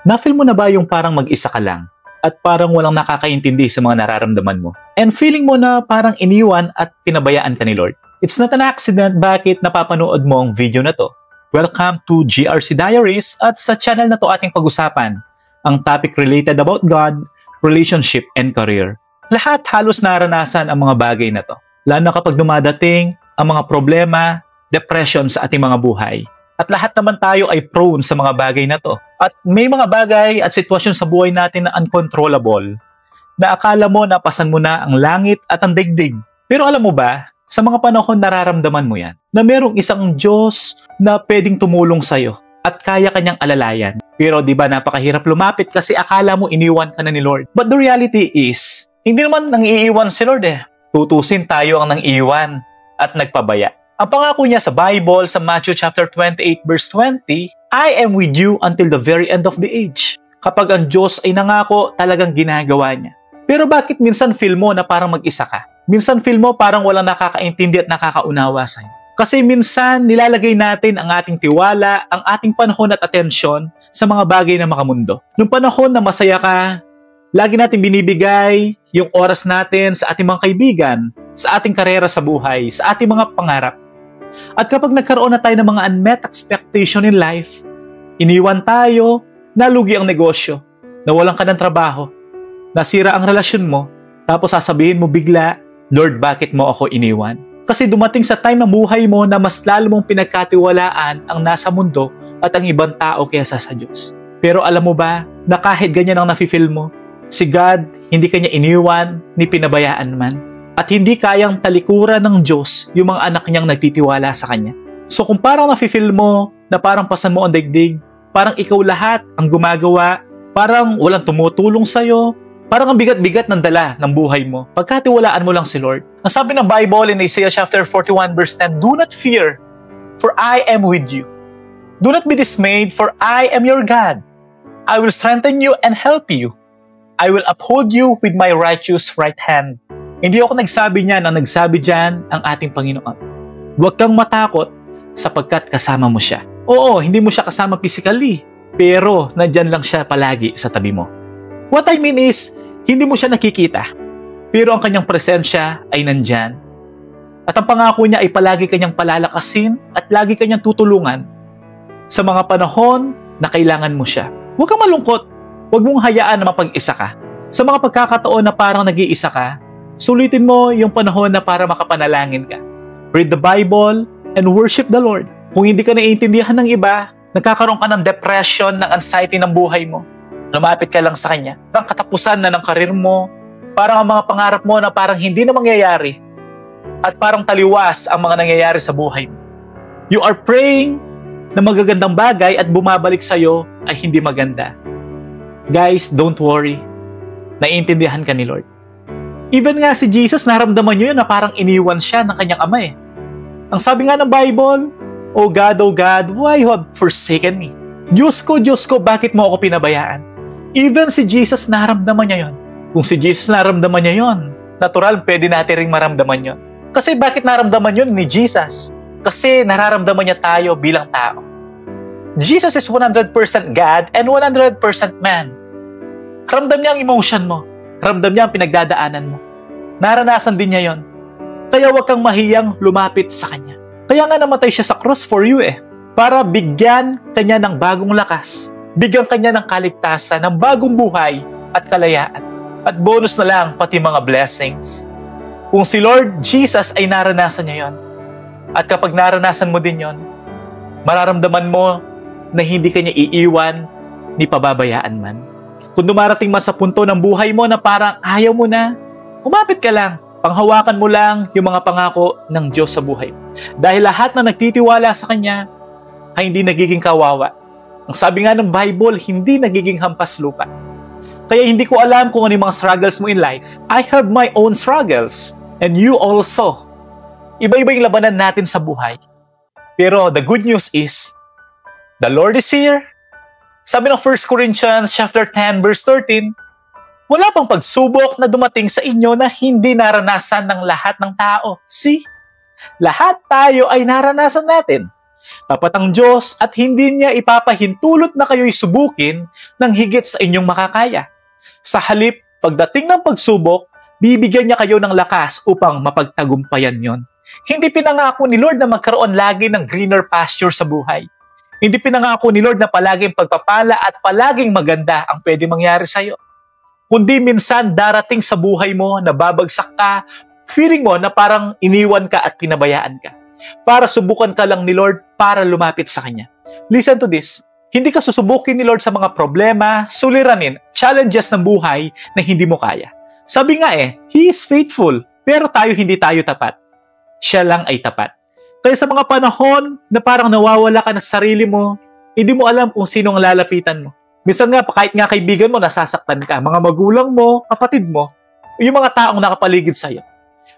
Na-feel mo na ba yung parang mag-isa ka lang at parang walang nakakaintindi sa mga nararamdaman mo? And feeling mo na parang iniwan at pinabayaan ka ni Lord? It's not an accident bakit napapanood mo ang video na to. Welcome to GRC Diaries at sa channel na to ating pag-usapan ang topic related about God, relationship, and career. Lahat halos naranasan ang mga bagay na to. Lalo na kapag dumadating ang mga problema, depression sa ating mga buhay. At lahat naman tayo ay prone sa mga bagay na to. At may mga bagay at sitwasyon sa buhay natin na uncontrollable, na akala mo napasan mo na ang langit at ang daigdig. Pero alam mo ba, sa mga panahon nararamdaman mo yan, na merong isang Diyos na pwedeng tumulong sa'yo at kaya kanyang alalayan. Pero di ba napakahirap lumapit kasi akala mo iniwan ka na ni Lord. But the reality is, hindi naman nang iiwan si Lord eh. Tutusin tayo ang nang iiwan at nagpabaya. Ang pangako niya sa Bible, sa Matthew chapter 28 verse 20, I am with you until the very end of the age. Kapag ang Diyos ay nangako, talagang ginagawa niya. Pero bakit minsan feel mo na parang mag-isa ka? Minsan feel mo parang walang nakakaintindi at nakakaunawa sa'yo. Kasi minsan nilalagay natin ang ating tiwala, ang ating panahon at atensyon sa mga bagay ng makamundo. Nung panahon na masaya ka, lagi natin binibigay yung oras natin sa ating mga kaibigan, sa ating karera sa buhay, sa ating mga pangarap. At kapag nagkaroon na tayo ng mga unmet expectation in life, iniwan tayo, nalugi ang negosyo, nawalan ka ng trabaho, nasira ang relasyon mo, tapos sasabihin mo bigla, Lord, bakit mo ako iniwan? Kasi dumating sa time ng buhay mo na mas lalo mong pinagkatiwalaan ang nasa mundo at ang ibang tao kaysa sa Diyos. Pero alam mo ba, na kahit ganyan ang nafe-feel mo, si God, hindi kanya iniwan ni pinabayaan man. At hindi kayang talikuran ng Diyos yung mga anak niyang nagtitiwala sa Kanya. So kung parang nafe-feel mo na parang pasan mo ang daigdig, parang ikaw lahat ang gumagawa, parang walang tumutulong sa'yo, parang ang bigat-bigat ng dala ng buhay mo, pagkatiwalaan mo lang si Lord. Ang sabi ng Bible in Isaiah chapter 41 verse 10, do not fear, for I am with you. Do not be dismayed, for I am your God. I will strengthen you and help you. I will uphold you with my righteous right hand. Hindi ako nagsabi niyan, ang nagsabi diyan ang ating Panginoon. Huwag kang matakot sapagkat kasama mo siya. Oo, hindi mo siya kasama physically, pero nandyan lang siya palagi sa tabi mo. What I mean is, hindi mo siya nakikita, pero ang kanyang presensya ay nandyan. At ang pangako niya ay palagi kanyang palalakasin at lagi kanyang tutulungan sa mga panahon na kailangan mo siya. Huwag kang malungkot, huwag mong hayaan na mapag-isa ka. Sa mga pagkakataon na parang nag-iisa ka, sulitin mo yung panahon na para makapanalangin ka. Read the Bible and worship the Lord. Kung hindi ka naiintindihan ng iba, nagkakaroon ka ng depression, ng anxiety ng buhay mo, lumapit ka lang sa Kanya. Parang katapusan na ng karir mo, parang ang mga pangarap mo na parang hindi na mangyayari, at parang taliwas ang mga nangyayari sa buhay mo. You are praying na magagandang bagay at bumabalik sa'yo ay hindi maganda. Guys, don't worry. Naiintindihan ka ni Lord. Even nga si Jesus, naramdaman nyo yun na parang iniwan siya ng kanyang ama eh. Ang sabi nga ng Bible, oh God, why you have forsaken me? Diyos ko, bakit mo ako pinabayaan? Even si Jesus, naramdaman niya yon. Kung si Jesus naramdaman niya yon, natural, pwede natin ring maramdaman yon. Kasi bakit naramdaman yon ni Jesus? Kasi nararamdaman niya tayo bilang tao. Jesus is 100% God and 100% man. Ramdam niya ang emotion mo. Ramdam niya ang pinagdadaanan mo. Naranasan din niya yon. Kaya huwag kang mahiyang lumapit sa Kanya. Kaya nga namatay siya sa cross for you eh. Para bigyan Kanya ng bagong lakas. Bigyan Kanya ng kaligtasan, ng bagong buhay at kalayaan. At bonus na lang pati mga blessings. Kung si Lord Jesus ay naranasan niya yon. At kapag naranasan mo din yon, mararamdaman mo na hindi Kanya iiwan ni pababayaan man. Kung dumarating man sa punto ng buhay mo na parang ayaw mo na, umapit ka lang. Panghawakan mo lang yung mga pangako ng Diyos sa buhay. Dahil lahat na nagtitiwala sa Kanya ay hindi nagiging kawawa. Ang sabi nga ng Bible, hindi nagiging hampas lupa. Kaya hindi ko alam kung ano yung mga struggles mo in life. I have my own struggles. And you also. Iba-iba yung labanan natin sa buhay. Pero the good news is, the Lord is here. Sabi ng 1 Corinthians chapter 10 verse 13, wala pang pagsubok na dumating sa inyo na hindi naranasan ng lahat ng tao. See? Lahat tayo ay naranasan natin. Tapat ang Diyos at hindi niya ipapahintulot na kayo'y subukin ng higit sa inyong makakaya. Sa halip, pagdating ng pagsubok, bibigyan niya kayo ng lakas upang mapagtagumpayan yon. Hindi pinangako ni Lord na magkaroon lagi ng greener pasture sa buhay. Hindi pinangako ni Lord na palaging pagpapala at palaging maganda ang pwede mangyari sa iyo. Kundi minsan darating sa buhay mo na babagsak ka, feeling mo na parang iniwan ka at pinabayaan ka. Para subukan ka lang ni Lord para lumapit sa Kanya. Listen to this. Hindi ka susubukin ni Lord sa mga problema, suliranin, challenges ng buhay na hindi mo kaya. Sabi nga He is faithful, pero hindi tayo tapat. Siya lang ay tapat. Kaya sa mga panahon na parang nawawala ka na sa sarili mo, hindi mo alam kung sino ang lalapitan mo. Minsan nga, kahit nga kaibigan mo, nasasaktan ka. Mga magulang mo, kapatid mo, yung mga taong nakapaligid sa'yo.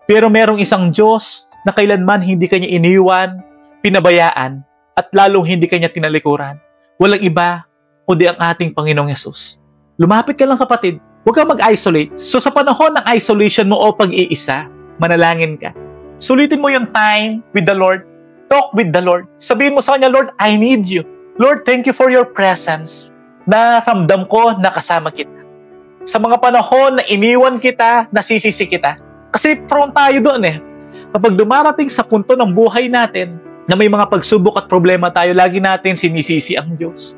Pero merong isang Diyos na kailanman hindi kanya iniwan, pinabayaan, at lalong hindi kanya tinalikuran. Walang iba, kundi ang ating Panginoong Yesus. Lumapit ka lang kapatid, huwag kang mag-isolate. So sa panahon ng isolation mo o pag-iisa, manalangin ka. Sulitin mo yung time with the Lord. Talk with the Lord. Sabihin mo sa Kanya, Lord, I need you. Lord, thank you for your presence. Naramdam ko na kasama kita. Sa mga panahon na iniwan kita, nasisisi kita. Kasi prone tayo doon Kapag dumarating sa punto ng buhay natin na may mga pagsubok at problema tayo, lagi natin sinisisi ang Diyos.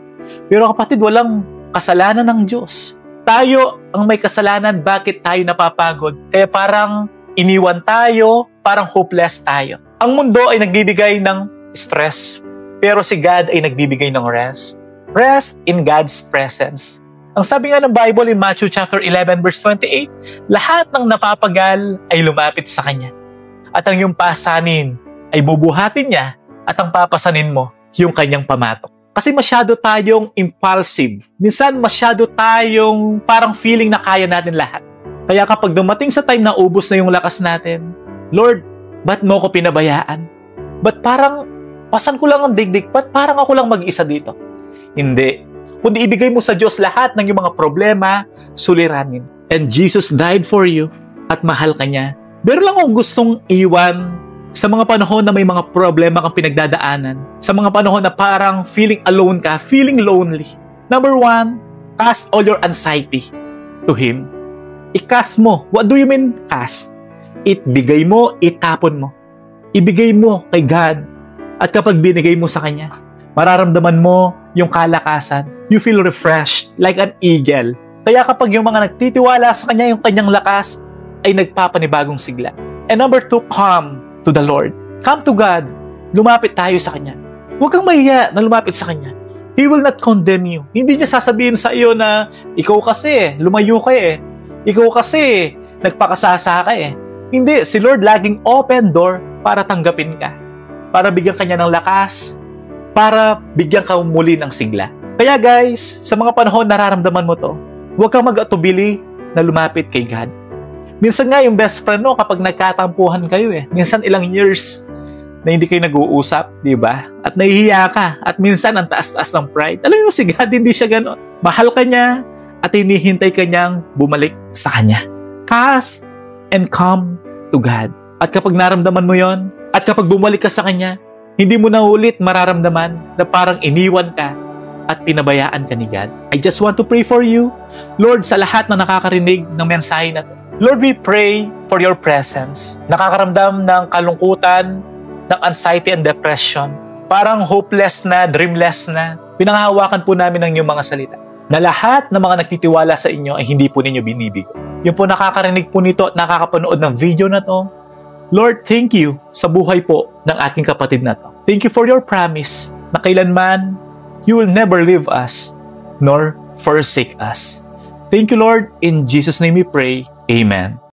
Pero kapatid, walang kasalanan ng Diyos. Tayo ang may kasalanan, bakit tayo napapagod? Kaya parang iniwan tayo, parang hopeless tayo. Ang mundo ay nagbibigay ng stress, pero si God ay nagbibigay ng rest. Rest in God's presence. Ang sabi nga ng Bible in Matthew chapter 11 verse 28, lahat ng napapagal ay lumapit sa Kanya. At ang iyong pasanin ay bubuhatin niya at ang papasanin mo yung Kanyang pamatok. Kasi masyado tayong impulsive. Minsan masyado tayong parang feeling na kaya natin lahat. Kaya kapag dumating sa time na ubos na yung lakas natin, Lord, ba't mo ko pinabayaan? Ba't parang pasan ko lang ang digdig? Ba't parang ako lang mag-isa dito? Hindi. Kundi ibigay mo sa Diyos lahat ng iyong mga problema, suliranin. And Jesus died for you at mahal ka niya. Pero lang akong gustong iwan sa mga panahon na may mga problema kang pinagdadaanan. Sa mga panahon na parang feeling alone ka, feeling lonely. Number 1, cast all your anxiety to Him. I-cast mo. What do you mean cast? Ibigay mo, itapon mo. Ibigay mo kay God. At kapag binigay mo sa Kanya, mararamdaman mo yung kalakasan. You feel refreshed like an eagle. Kaya kapag yung mga nagtitiwala sa Kanya, yung Kanyang lakas ay nagpapanibagong sigla. And number 2, come to the Lord. Come to God. Lumapit tayo sa Kanya. Huwag kang mahiya na lumapit sa Kanya. He will not condemn you. Hindi niya sasabihin sa iyo na ikaw kasi, lumayo ka Ikaw kasi, nagpakasasa ka Hindi, si Lord laging open door para tanggapin ka. Para bigyan ka niya ng lakas. Para bigyan ka muli ng sigla. Kaya guys, sa mga panahon nararamdaman mo to, huwag kang mag-atubili na lumapit kay God. Minsan nga yung best friend mo kapag nagkatampuhan kayo Minsan ilang years na hindi kayo nag-uusap, di ba? At nahihiya ka. At minsan ang taas-taas ng pride. Alam mo si God, hindi siya gano'n. Mahal ka niya at hinihintay ka niyang bumalik sa Kanya. Cast and come to God. At kapag naramdaman mo yon, at kapag bumalik ka sa Kanya, hindi mo na ulit mararamdaman na parang iniwan ka at pinabayaan ka ni God. I just want to pray for you. Lord, sa lahat na nakakarinig ng mensahe na to, Lord, we pray for your presence. Nakakaramdam ng kalungkutan, ng anxiety and depression. Parang hopeless na, dreamless na. Pinanghahawakan po namin ang iyong mga salita. Na lahat ng mga nagtitiwala sa inyo ay hindi po ninyo binibigo. Yung po nakakarinig po nito at nakakapanood ng video na to, Lord, thank you sa buhay po ng aking kapatid na to. Thank you for your promise na kailanman you will never leave us nor forsake us. Thank you, Lord. In Jesus' name we pray. Amen.